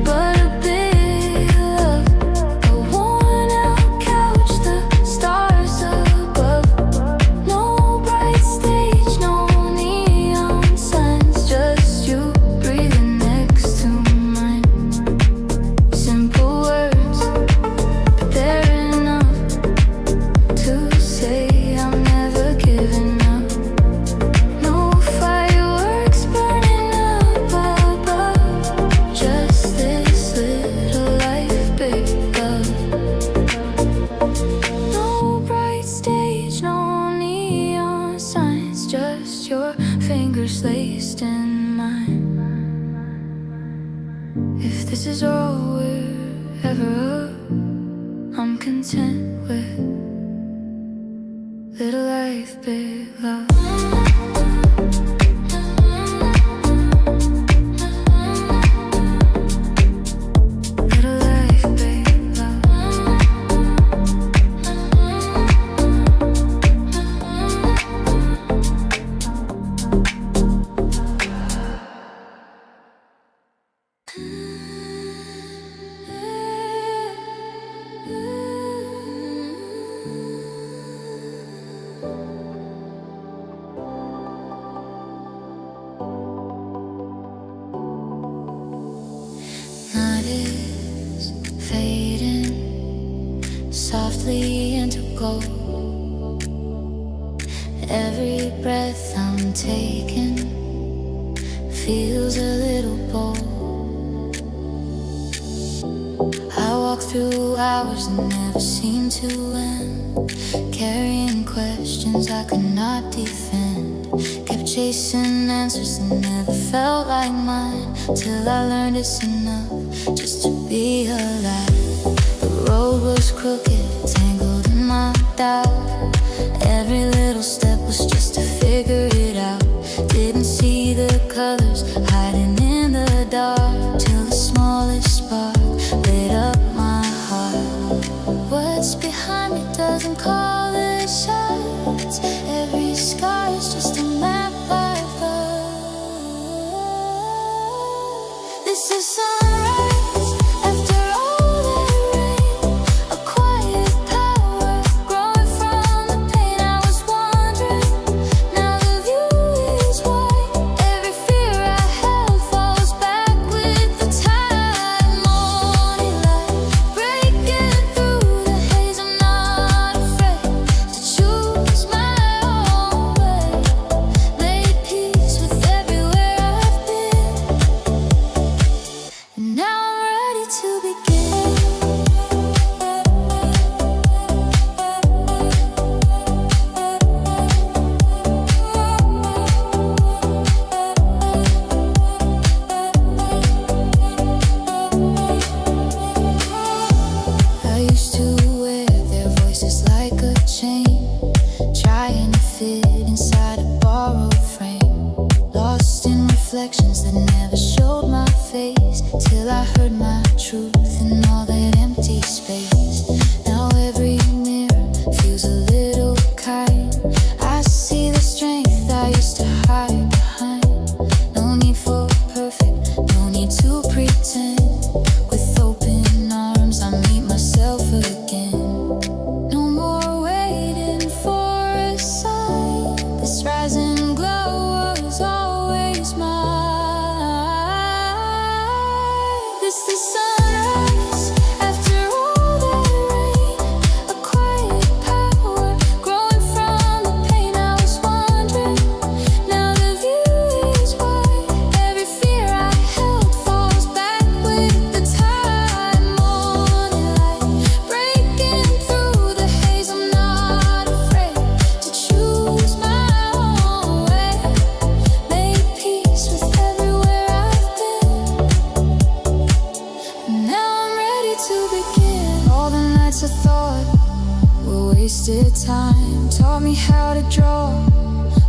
but a big love. A worn out couch, the stars above. No bright stage, no neon signs, just you breathing next to mine. Simple words, but they're enough to say I'm never giving up. No fireworks burning up above, just this little life, big love. No bright stage, no neon signs, just your fingers laced in mine. If this is all we're ever of, I'm content with little life, big love. Little life, big love. Night is fading softly into gold. Every breath I'm taking feels a little bold. I walk through hours that never seem to end, carrying questions I could not defend. Kept chasing answers that never felt like mine, till I learned it's enough just to be alive. The road was crooked, tangled in my doubt. Every little step was just to figure it out. Didn't see the colors hiding in the dark, till the smallest spark lit up my heart. What's behind me doesn't call the shots. Every scar is just a map of love. This is sunrise after all that rain, a quiet power growing from the pain. I was wondering reflections that never showed my face, till I heard my truth in all that empty space. Now every mirror feels a little kind. I see the strength I used to hide behind. No need for perfect, no need to pretend. With open arms I meet myself again. No more waiting for a sign. This rising glow was always mine. This the sunrise after all that rain. A quiet power growing from the pain. I was wondering, now the view is wide. Every fear I held falls back with the tide. Morning light breaking through the haze. I'm not afraid to choose my own way. Made peace with everywhere I've been. And now I'm ready to begin. All the nights I thought were wasted time taught me how to draw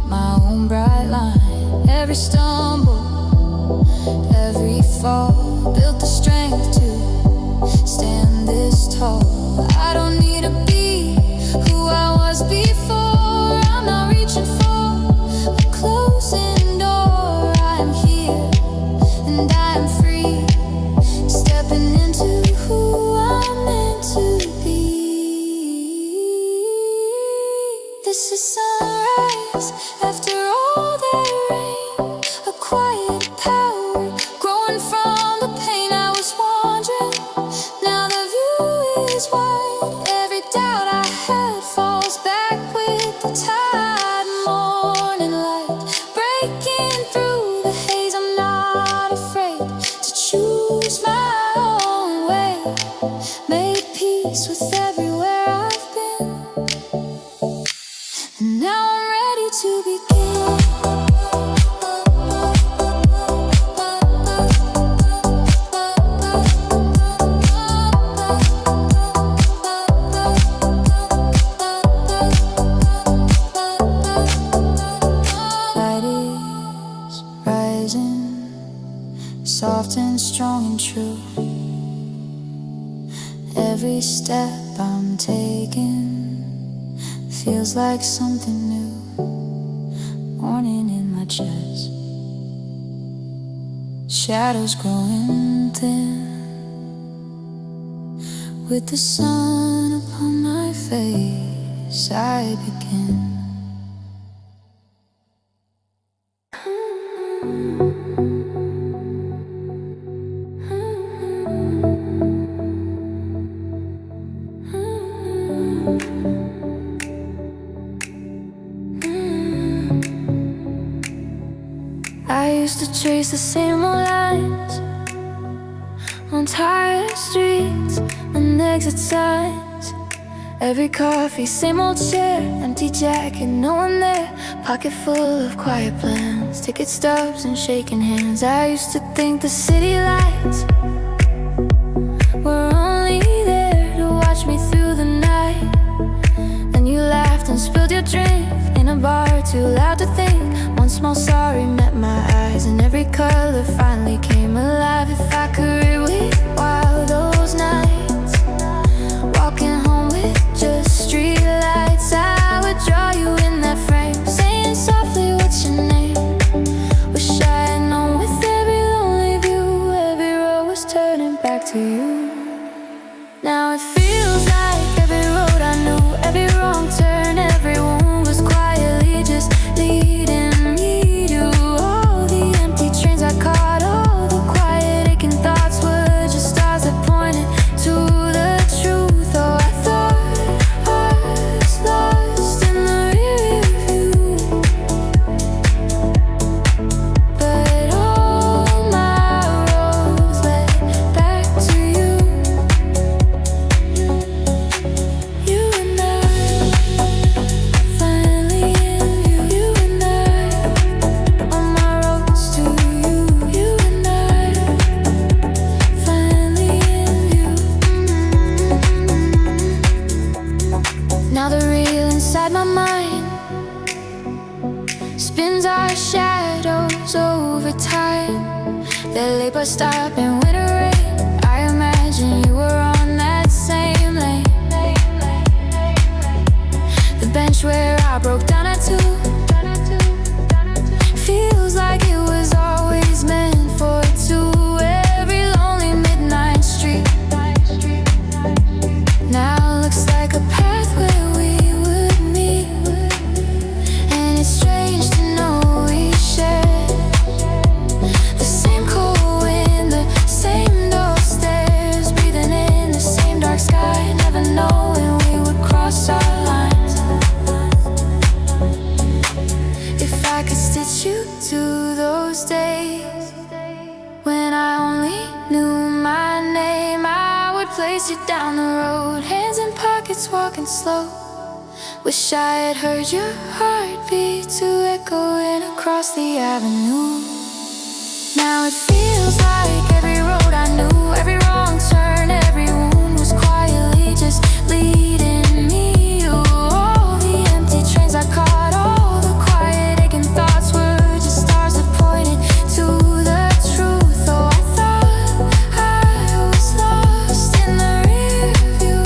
my own bright line. Every stumble, every fall built the strength to stand this tall. I don't need to be who I was before. I'm not reaching for a closing door. I am here and I am free, stepping into who I'm meant to be. This is sunrise after all that rain. A quiet power growing from the pain. I was wandering, now the view is wide. Every doubt I had falls back with the tide. Morning light breaking through the haze. I'm not afraid to choose my own way. Made peace with everywhere I've been. And now I'm ready to begin. Light is rising, soft and strong and true. Every step I'm taking feels like something new. Morning in my chest, shadows growing thin. With the sun upon my face, I begin. I used to chase the same old lines on tired streets and exit signs. Every coffee, same old chair, empty jacket, no one there. Pocket full of quiet plans, ticket stubs and shaking hands. I used to think the city lights were only there to watch me through the night. Then you laughed and spilled your drink in a bar too loud to think. One small sorry met my eyes and every color finally came alive. If I could rewind those nights, walking home with just street lights, I would draw you in that frame, saying softly, what's your name? Wish I had known with every lonely view, every road was turning back to you. Now it feels like every road I knew, every wrong turn, every wound was quietly just leading me to all the empty trains I caught. All the quiet aching thoughts were just stars that pointed to spins our shadows over time. That late bus stop in winter rain, I imagine you were on that same lane. The bench where I broke down at 2 feels like it was always meant for two. Every lonely midnight street now looks like a path where we would meet. And it's strange to know we share the same cold wind, the same dull stairs, breathing in the same dark sky, never knowing we would cross our lines. If I could stitch you to those days when I only knew my name, I would place you down the road, hands in pockets, walking slow. Wish I had heard your heartbeat to echoing across the avenue. Now it feels like every road I knew, every wrong turn, every wound was quietly just leading me. All the empty trains I caught, all the quiet aching thoughts were just stars that pointed to the truth. Oh, I thought I was lost in the rear view,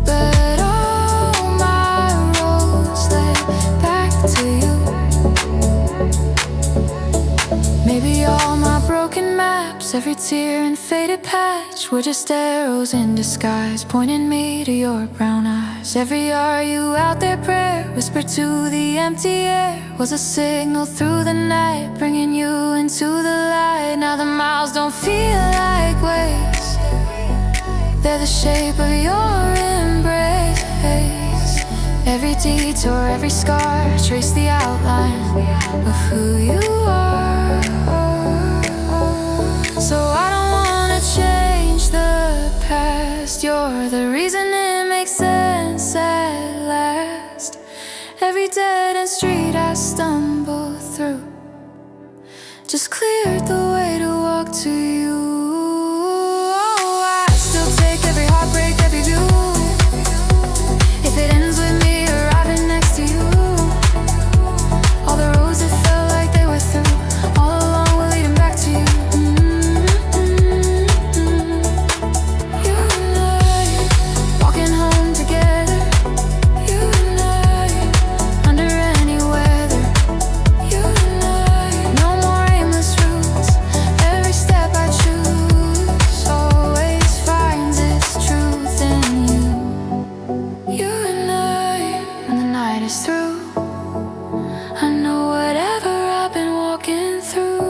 but all my roads led back to you. Maybe all my broken maps, every tear and faded patch were just arrows in disguise, pointing me to your brown eyes. Every "are you out there" prayer whispered to the empty air was a signal through the night, bringing you into the light. Now the miles don't feel like waves, they're the shape of your embrace. Every detour, every scar trace the outline of who you are. So I don't wanna change the past, you're the reason it makes sense at last. Every dead-end street I stumble through just cleared the way to walk to you. Oh, I still take every heartbreak, every view, if it ends with me arriving next to you. All the roads that felt like they were through, all along were leading back to you. You and I, walking home together. You and I, under any weather. You and I, no more aimless routes. Every step I choose always finds its truth in you. You and I, when the night is through, I know whatever I've been walking through,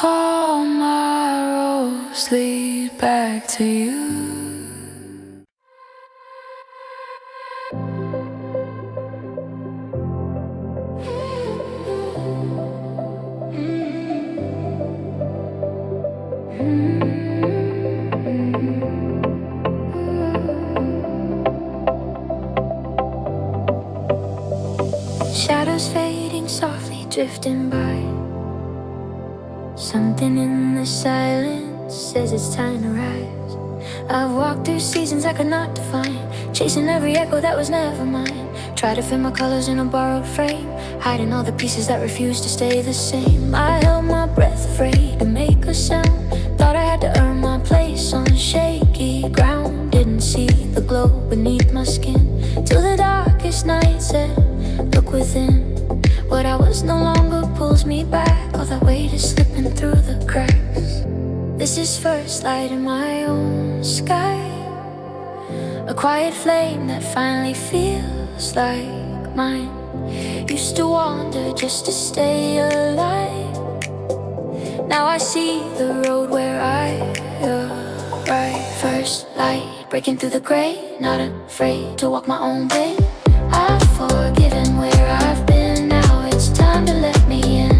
all my roads lead back to you. Shadows fading softly, drifting by. Something in the silence says it's time to rise. I've walked through seasons I could not define, chasing every echo that was never mine. Try to fit my colors in a borrowed frame, hiding all the pieces that refuse to stay the same. I held my breath, afraid to make a sound. Thought I had to earn my place on shaky ground. Didn't see the glow beneath my skin till the darkest night said, look within. What I was no longer pulls me back, all that weight is slipping through the cracks. This is first light in my own sky, a quiet flame that finally feels like mine. Used to wander just to stay alive, now I see the road where I arrive. First light breaking through the gray, not afraid to walk my own way. I've forgiven where I've been, now it's time to let me in.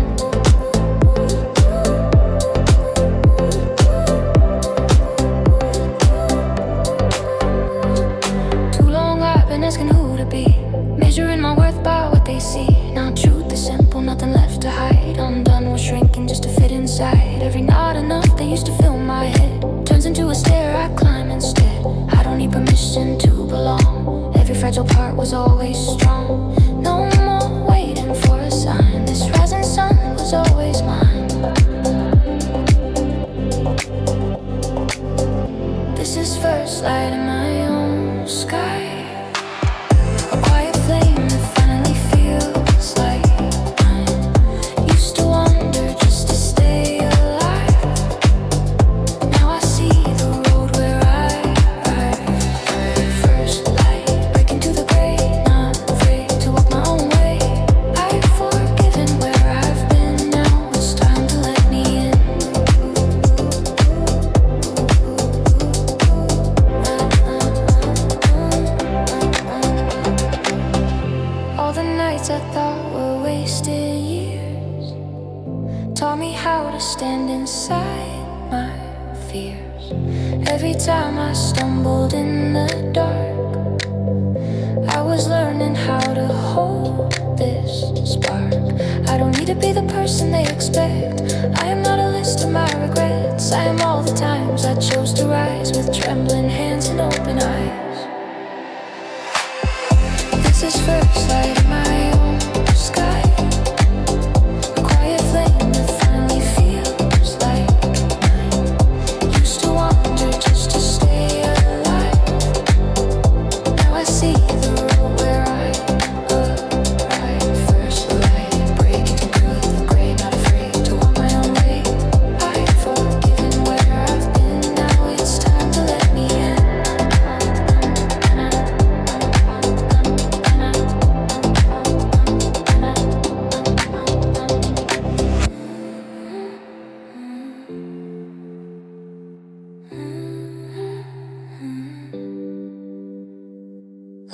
Too long I've been asking who to be, measuring my worth by what they see. Now truth is simple, nothing left to hide. I'm done with shrinking just to fit inside. Every not enough that used to fill my head turns into a stair I climb instead. I don't need permission to belong. Every fragile part was always strong. No more waiting for a sign. This rising sun was always mine. This is first light in my own sky. A quiet flame that finally feels like mine. Used to wander just to stay alive. Now I see the road where I ride. First light breaking through the gray, not afraid to walk my own way. I've forgiven where I've been. Now it's time to let me in. All the nights I thought were wasted years taught me how to stand inside my fears. Every time I stumbled in the dark, I was learning how to hold this spark. I don't need to be the person they expect. I am not a list of my regrets. I am all the times I chose to rise with trembling hands and open eyes. This is first light in my own sky. A quiet flame that finally feels like mine. Used to wander just to stay alive. Now I see the road where I arrive. First light breaking through the gray, not afraid to walk my own way. I've forgiven where I've been. Now it's time to let me in.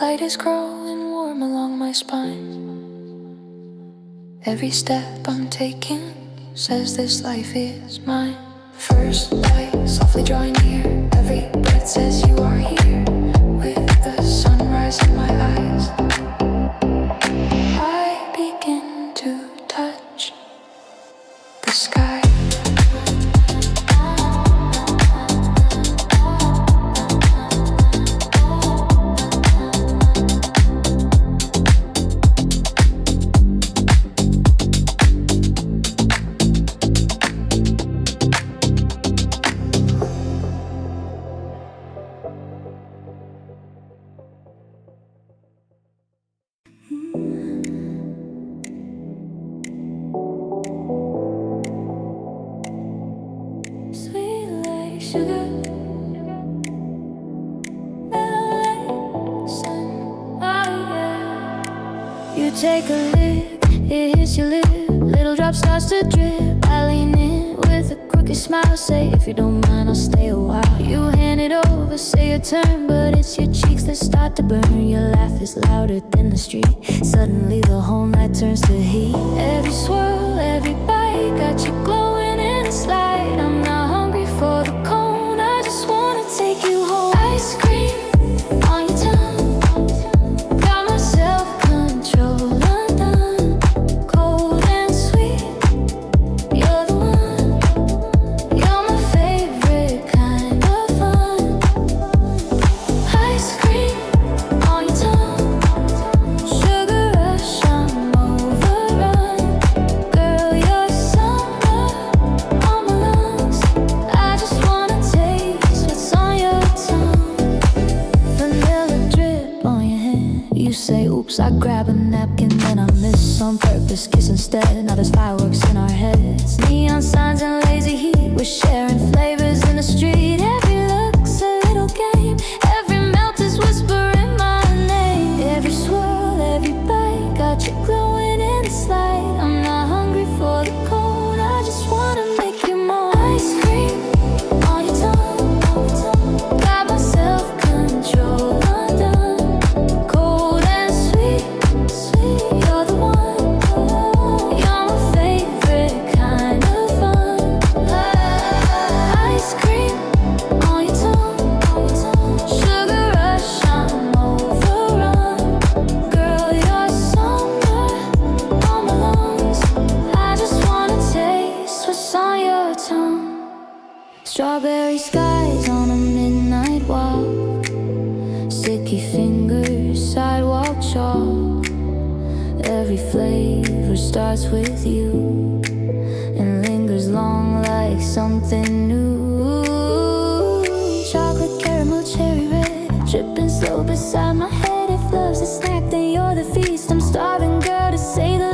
Light is growing warm along my spine. Every step I'm taking says this life is mine. First light softly drawing near. Every breath says you are here. With the sunrise in my eyes, I begin to touch the sky. Sweet like sugar, melodies, oh yeah. You take a lick, it hits your lip, little drop starts to drip. I lean in with a crooked smile, say if you don't mind I'll stay a while. You hand it over, say your turn, but it's your cheeks that start to burn. Your laugh is louder than the street. Suddenly the whole night turns to heat. Every swirl, every bite got you glowing in the light. I'm not hungry for the cone, I just wanna take you home. Ice cream on your tongue, got my self-control undone. Cold and sweet, you're the one. You're my favorite kind of fun. Ice cream on your tongue, sugar rush, I'm overrun. Girl, you're summer on my lungs. I just wanna taste what's on your tongue. Vanilla drip on your hand. You say, oops, I grab a napkin, then I miss on purpose. Kiss instead, now there's fireworks in our heads. Neon signs and lazy heat, we're sharing flavors in the street. Every look's a little game, every melt is whispering my name. Every swirl, every bite got you glowing in the light. I'm not hungry for the cold, I just wanna make you more. Ice cream on your tongue, got my self-control undone. Cold and sweet, you're the one. You're my favorite kind of fun. Ice cream sticky fingers, sidewalk chalk. Every flavor starts with you and lingers long like something new. Chocolate, caramel, cherry red, dripping slow beside my head. If love's a snack, then you're the feast. I'm starving, girl, to say the